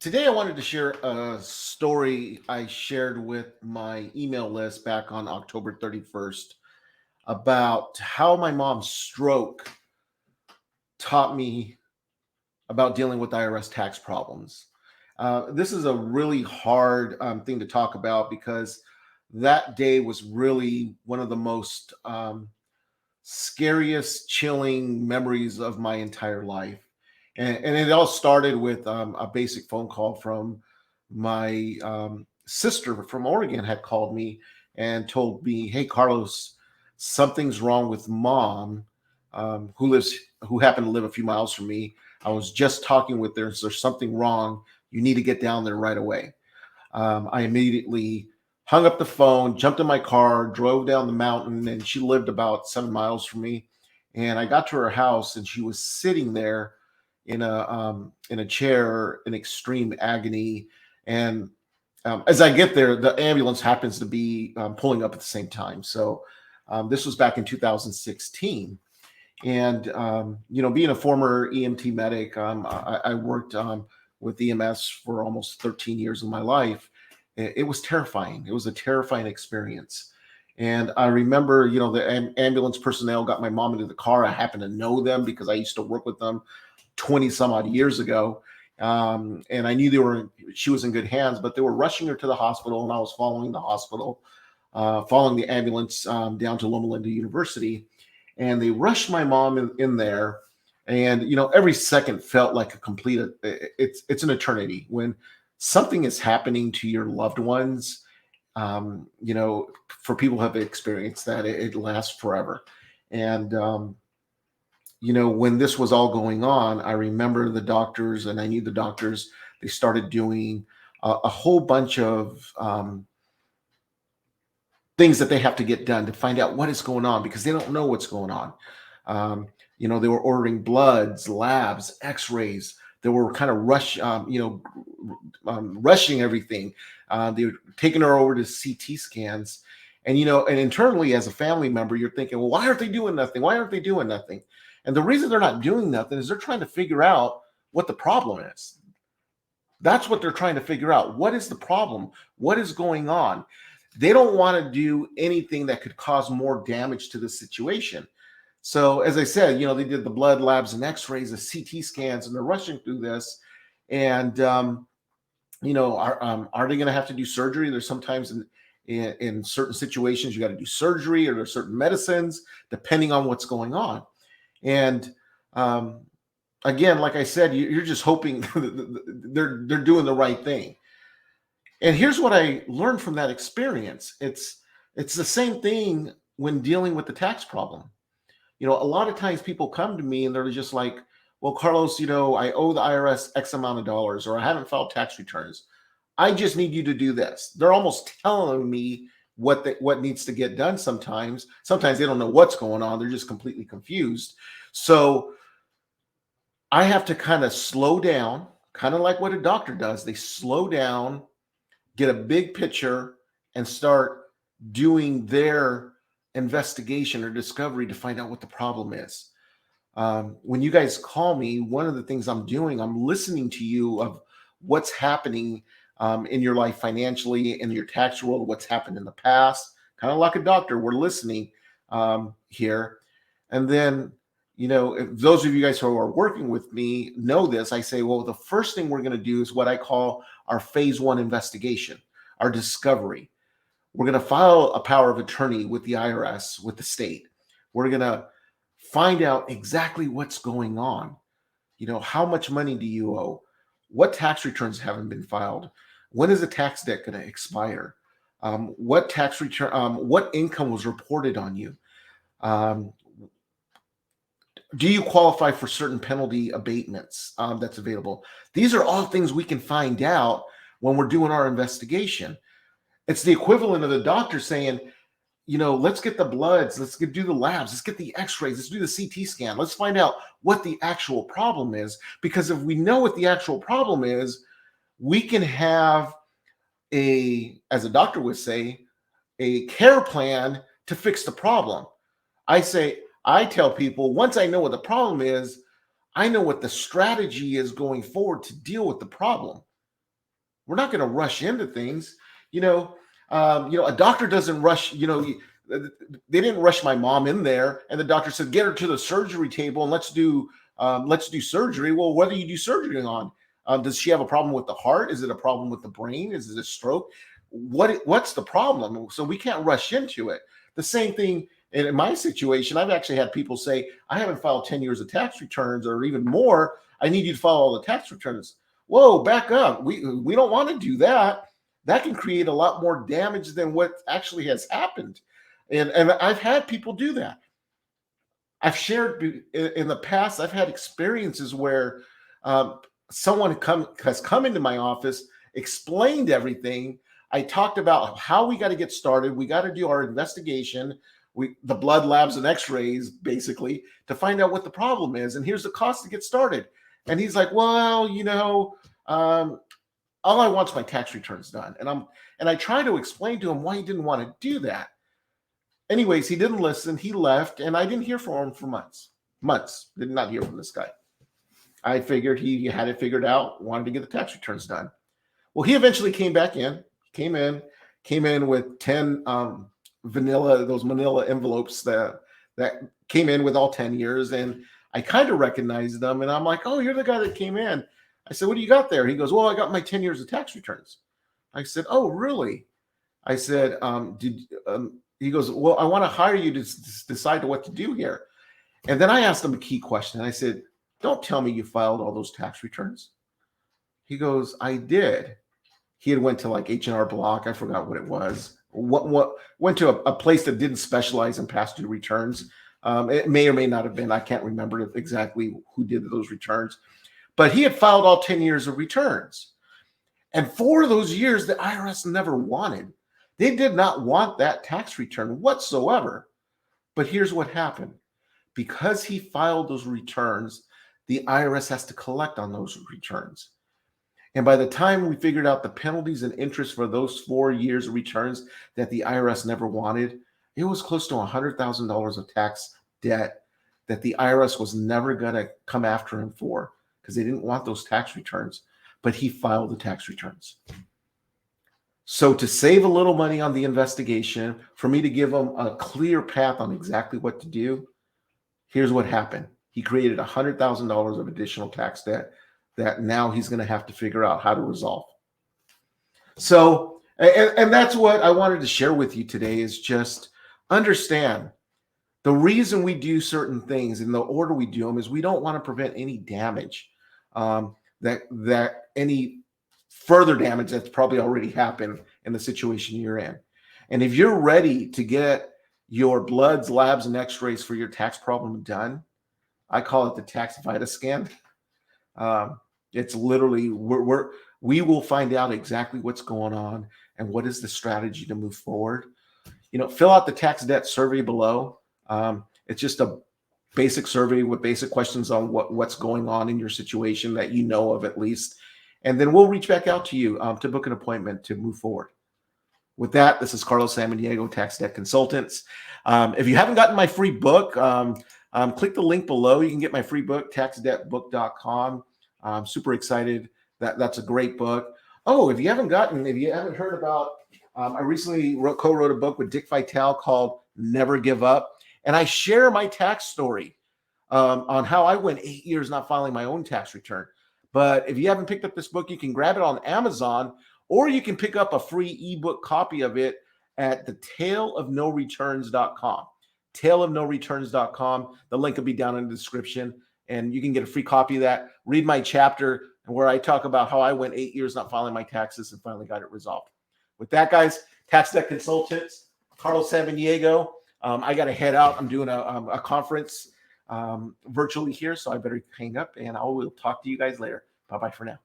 Today, I wanted to share a story I shared with my email list back on October 31st about how my mom's stroke taught me about dealing with IRS tax problems. This is a really hard thing to talk about because that day was really one of the most scariest, chilling memories of my entire life. And it all started with a basic phone call from my sister from Oregon had called me and told me, "Hey, Carlos, something's wrong with mom, who happened to live a few miles from me. I was just talking with her. So there's something wrong. You need to get down there right away." I immediately hung up the phone, jumped in my car, drove down the mountain, and she lived about 7 miles from me. And I got to her house, and she was sitting there in a chair in extreme agony. And as I get there, the ambulance happens to be pulling up at the same time. So this was back in 2016. And being a former EMT medic, I worked with EMS for almost 13 years of my life. It was terrifying. It was a terrifying experience. And I remember, the ambulance personnel got my mom into the car. I happened to know them because I used to work with them 20 some odd years ago. And I knew she was in good hands, but they were rushing her to the hospital, and I was following the hospital, following the ambulance down to Loma Linda University. And they rushed my mom in there. And, every second felt like it's an eternity when something is happening to your loved ones. For people who have experienced that, it lasts forever. And, when this was all going on, I remember the doctors, and I knew the doctors, they started doing a whole bunch of things that they have to get done to find out what is going on because they don't know what's going on. They were ordering bloods, labs, x-rays. They were kind of rushing everything. They were taking her over to CT scans. And internally as a family member, you're thinking, well, why aren't they doing nothing? Why aren't they doing nothing? And the reason they're not doing nothing is they're trying to figure out what the problem is. That's what they're trying to figure out. What is the problem? What is going on? They don't want to do anything that could cause more damage to the situation. So, as I said, they did the blood labs and x-rays, the CT scans, and they're rushing through this. And, are they going to have to do surgery? There's sometimes in certain situations, you got to do surgery, or there's certain medicines, depending on what's going on. And again, like I said, you're just hoping they're doing the right thing. And here's what I learned from that experience. It's the same thing when dealing with the tax problem. A lot of times people come to me and they're just like, well, Carlos, I owe the IRS X amount of dollars, or I haven't filed tax returns. I just need you to do this. They're almost telling me what needs to get done sometimes. Sometimes they don't know what's going on. They're just completely confused. So I have to kind of slow down, kind of like what a doctor does. They slow down, get a big picture, and start doing their investigation or discovery to find out what the problem is. When you guys call me, one of the things I'm doing, I'm listening to you of what's happening in your life financially, in your tax world, what's happened in the past. Kind of like a doctor, we're listening here. And then, if those of you guys who are working with me know this, I say, well, the first thing we're going to do is what I call our phase one investigation, our discovery. We're going to file a power of attorney with the IRS, with the state. We're going to find out exactly what's going on. How much money do you owe? What tax returns haven't been filed? When is the tax debt going to expire? What tax return? What income was reported on you? Do you qualify for certain penalty abatements that's available? These are all things we can find out when we're doing our investigation. It's the equivalent of the doctor saying, let's get the bloods, do the labs, let's get the x-rays, let's do the CT scan. Let's find out what the actual problem is. Because if we know what the actual problem is, we can have as a doctor would say, a care plan to fix the problem. I tell people, once I know what the problem is, I know what the strategy is going forward to deal with the problem. We're not going to rush into things. A doctor doesn't rush. They didn't rush my mom in there, and the doctor said, "Get her to the surgery table and let's do surgery." Well, what do you do surgery on? Does she have a problem with the heart? Is it a problem with the brain? Is it a stroke? What's the problem? So we can't rush into it. The same thing in my situation. I've actually had people say, "I haven't filed 10 years of tax returns, or even more. I need you to file all the tax returns." Whoa, back up. We don't want to do that. That can create a lot more damage than what actually has happened. And I've had people do that. I've shared in the past, I've had experiences where someone has come into my office, explained everything. I talked about how we got to get started. We got to do our investigation, the blood labs and x-rays, basically, to find out what the problem is. And here's the cost to get started. And he's like, well, all I want is my tax returns done. And I try to explain to him why he didn't want to do that. Anyways, he didn't listen. He left, and I didn't hear from him for months. Did not hear from this guy. I figured he had it figured out, wanted to get the tax returns done. Well, he eventually came back in. Came in with 10 manila envelopes that came in with all 10 years, and I kind of recognized them, and I'm like, "Oh, you're the guy that came in." I said, "What do you got there?" He goes, "Well, I got my 10 years of tax returns." I said, "Oh, really?" I said, he goes, "Well, I want to hire you to decide what to do here." And then I asked him a key question. I said, "Don't tell me you filed all those tax returns." He goes, "I did." He had went to like H&R Block. I forgot what it was. Went to a place that didn't specialize in past due returns. It may or may not have been. I can't remember exactly who did those returns. But he had filed all 10 years of returns. And for those years, the IRS never wanted. They did not want that tax return whatsoever. But here's what happened. Because he filed those returns, the IRS has to collect on those returns. And by the time we figured out the penalties and interest for those 4 years of returns that the IRS never wanted, it was close to $100,000 of tax debt that the IRS was never going to come after him for, because they didn't want those tax returns. But he filed the tax returns. So to save a little money on the investigation, for me to give him a clear path on exactly what to do, here's what happened. He created $100,000 of additional tax debt that now he's going to have to figure out how to resolve. So, and that's what I wanted to share with you today, is just understand the reason we do certain things in the order we do them is we don't want to prevent any damage, that any further damage that's probably already happened in the situation you're in. And if you're ready to get your bloods, labs, and x-rays for your tax problem done, I call it the tax Vita scan. It's literally, we will find out exactly what's going on and what is the strategy to move forward. Fill out the tax debt survey below. It's just a basic survey with basic questions on what's going on in your situation that you know of at least. And then we'll reach back out to you to book an appointment to move forward. With that, this is Carlos Samaniego, Tax Debt Consultants. If you haven't gotten my free book, click the link below. You can get my free book, taxdebtbook.com. I'm super excited. That's a great book. Oh, if you haven't heard about, I recently co-wrote a book with Dick Vitale called Never Give Up. And I share my tax story on how I went 8 years not filing my own tax return. But if you haven't picked up this book, you can grab it on Amazon, or you can pick up a free ebook copy of it at the taleofnoreturns.com. Taleofnoreturns.com. The link will be down in the description, and you can get a free copy of that. Read my chapter where I talk about how I went 8 years not filing my taxes and finally got it resolved. With that, guys, Tax Debt Consultants, Carlos Samaniego. I got to head out. I'm doing a conference virtually here, so I better hang up, and I will talk to you guys later. Bye-bye for now.